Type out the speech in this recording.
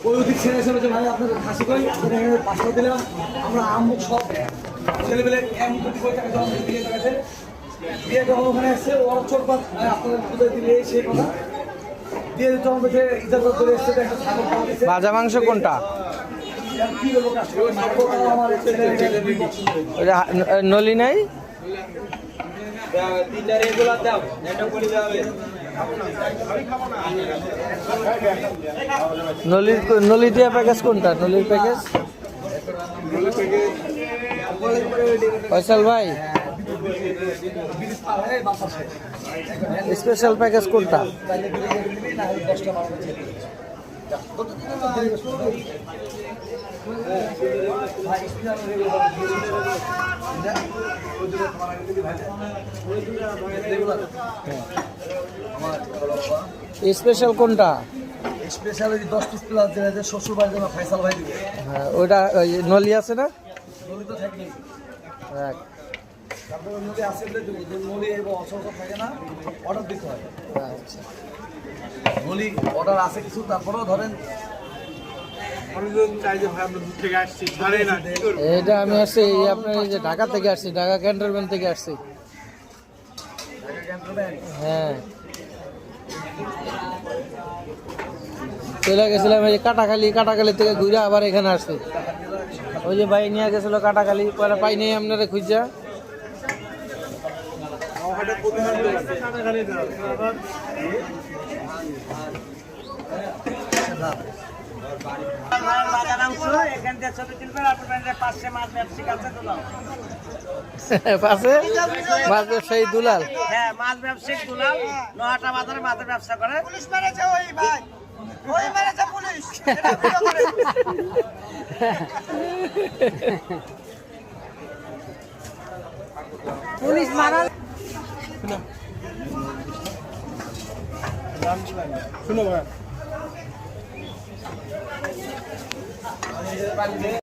ওই ওদিক ছেড়ে এসে বলছে ভাই আপনাদের খাসি কই এখানে 500 দিলাম আমরা আমুক সব ছেলেবেলে এমন কোটি কোটি টাকা জমা দিয়ে গেছে দিয়ে যখন ওখানে এসছে ওরা চোরপাত আপনাদের খুঁজে দিলে সেই কথা দিয়ে যখন বলছে ইজাজত করে এসছে একটা ছাগল খাওয়া দিচ্ছে ভাজা মাংস কোনটা? কি বলবো আমার ছেলে নলি নাই? তিনটা রেগুলার দাও এটা করে যাবে নলি দিয়ে প্যাকেজ কোনটা? নলির প্যাকেজ ফয়সাল ভাই স্পেশাল প্যাকেজ কোনটা? স্পেশাল কোনটা? স্পেশাল 10 পিস প্লাস যে শ্বশুর বাড়ি দেবে ফয়সাল ভাই দিবে। হ্যাঁ ওইটা নলি আছে না? নলি তো থাকবেই। হ্যাঁ তারপরে নলি আছে বলে নলি অসংখ্য থাকে না অর্ডার দিতে হয়। আচ্ছা নলি অর্ডার আছে কিছু তারপরেও ধরেন এটা আমি আসছি আপনার এই যে ঢাকা থেকে আসছি, ঢাকা ক্যান্টনমেন্ট থেকে আসছি। হ্যাঁ চলে গেছিলাম এই যে কাটাখালি থেকে ঘুরে আবার এখানে আসছি। ওই যে ভাই নিয়ে গেছিল কাটাখালি, পরে পাই নেই আপনারা খুঁজা। পাশে মাছ ব্যবসায়ী দুলাল। হ্যাঁ মাছ ব্যবসায়িক দুলাল নোহাটা বাজারে মাছের ব্যবসা করে। পুলিশ মেরেছে ওই ভাই, ওই মেরেছে পুলিশ। পুলিশ মারা শুনো ভাই